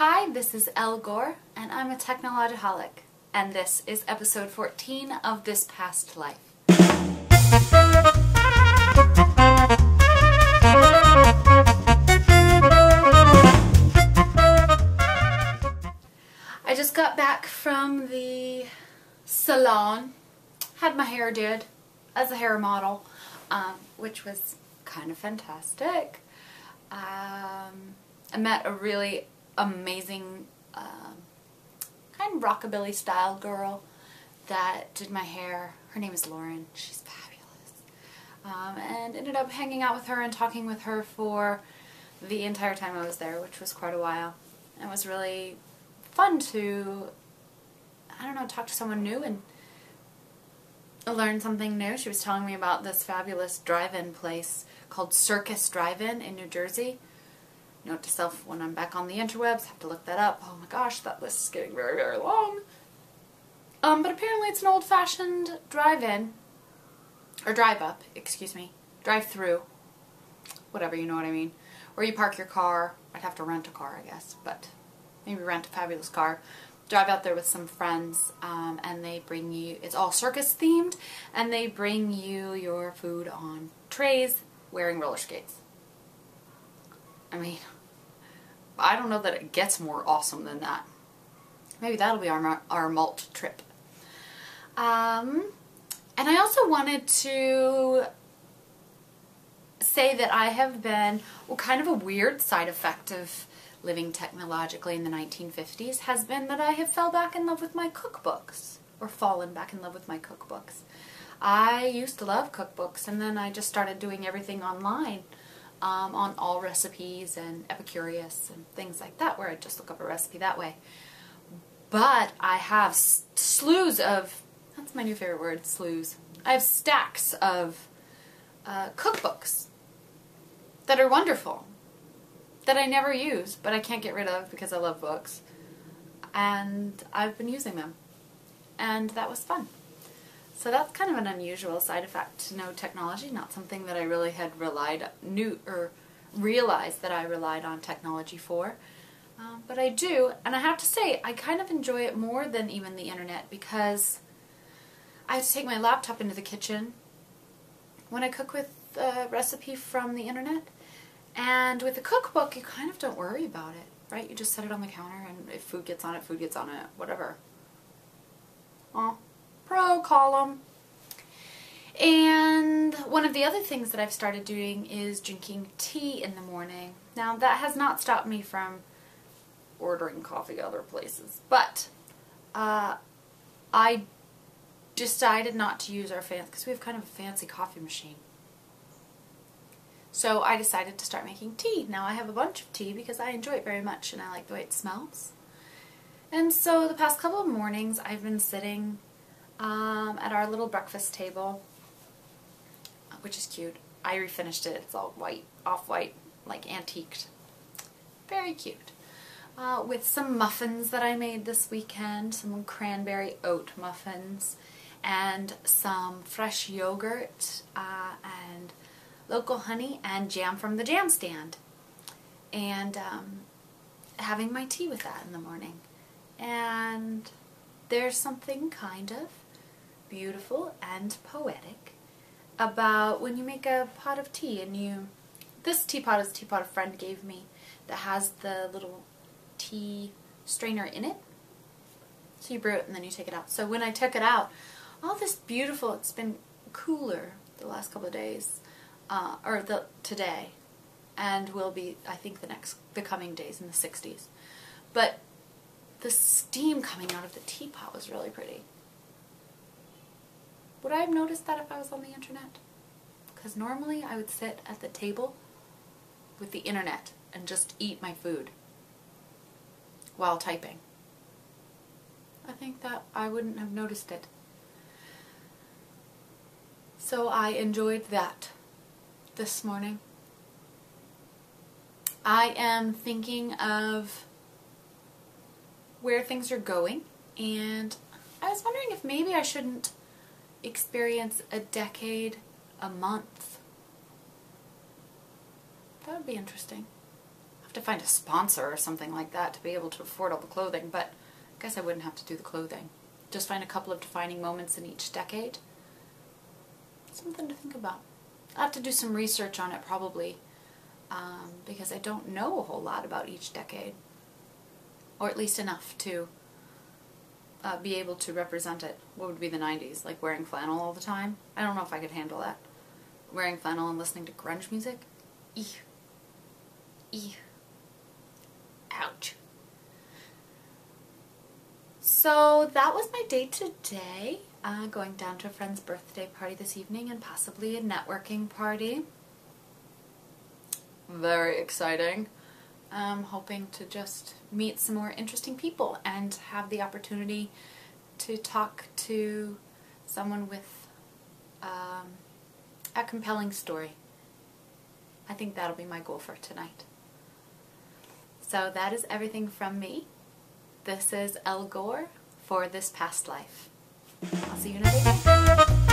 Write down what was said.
Hi, this is Elle Gore, and I'm a technologaholic, and this is episode 14 of This Past Life. I just got back from the salon, had my hair did as a hair model, which was kind of fantastic. I met a really amazing kind of rockabilly style girl that did my hair. Her name is Lauren. She's fabulous. And ended up hanging out with her and talking with her for the entire time I was there, which was quite a while. It was really fun to, I don't know, talk to someone new and learn something new. She was telling me about this fabulous drive-in place called Circus Drive-In in New Jersey. Note to self, when I'm back on the interwebs, have to look that up. Oh my gosh, that list is getting very, very long. But apparently it's an old-fashioned drive-in, or drive-up, excuse me, drive-through, whatever, you know what I mean, where you park your car. I'd have to rent a car, I guess, but maybe rent a fabulous car. Drive out there with some friends, and they bring you, it's all circus themed, and they bring you your food on trays wearing roller skates. I mean, I don't know that it gets more awesome than that. Maybe that'll be our malt trip. And I also wanted to say that I have been, well, kind of a weird side effect of living technologically in the 1950s has been that I have fell back in love with my cookbooks, or fallen back in love with my cookbooks. I used to love cookbooks, and then I just started doing everything online. On All Recipes and Epicurious and things like that, where I just look up a recipe that way. But I have slews of, that's my new favorite word, slews. I have stacks of cookbooks that are wonderful, that I never use, but I can't get rid of because I love books. And I've been using them. And that was fun. So that's kind of an unusual side effect to know technology, not something that I really had realized that I relied on technology for. But I do, and I have to say, I kind of enjoy it more than even the internet because I have to take my laptop into the kitchen when I cook with a recipe from the internet. And with a cookbook, you kind of don't worry about it, right? You just set it on the counter, and if food gets on it, whatever. Oh. Pro column. And one of the other things that I've started doing is drinking tea in the morning. Now that has not stopped me from ordering coffee other places, but I decided not to use our fancy, because we have kind of a fancy coffee machine. So I decided to start making tea. Now I have a bunch of tea because I enjoy it very much and I like the way it smells. And so the past couple of mornings I've been sitting at our little breakfast table, which is cute. I refinished it. It's all white, off-white, like antiqued. Very cute. With some muffins that I made this weekend, some cranberry oat muffins, and some fresh yogurt, and local honey, and jam from the jam stand. And having my tea with that in the morning. And there's something kind of beautiful and poetic about when you make a pot of tea and this teapot is a teapot a friend gave me that has the little tea strainer in it. So you brew it and then you take it out. So when I took it out, all this beautiful, it's been cooler the last couple of days, today, and will be, I think, the coming days in the 60s. But the steam coming out of the teapot was really pretty. Would I have noticed that if I was on the internet? Because normally I would sit at the table with the internet and just eat my food while typing. I think that I wouldn't have noticed it. So I enjoyed that this morning. I am thinking of where things are going, and I was wondering if maybe I shouldn't experience a decade a month. That would be interesting. have to find a sponsor or something like that to be able to afford all the clothing, but I guess I wouldn't have to do the clothing. Just find a couple of defining moments in each decade. Something to think about. I'll have to do some research on it probably, because I don't know a whole lot about each decade, or at least enough to be able to represent it. What would be the 90s? Like wearing flannel all the time? I don't know if I could handle that. Wearing flannel and listening to grunge music? Ew. Ew. Ouch. So that was my day today. Going down to a friend's birthday party this evening and possibly a networking party. Very exciting. I'm hoping to just meet some more interesting people and have the opportunity to talk to someone with a compelling story. I think that'll be my goal for tonight. So that is everything from me. This is Elle Gore for This Past Life. I'll see you in a day.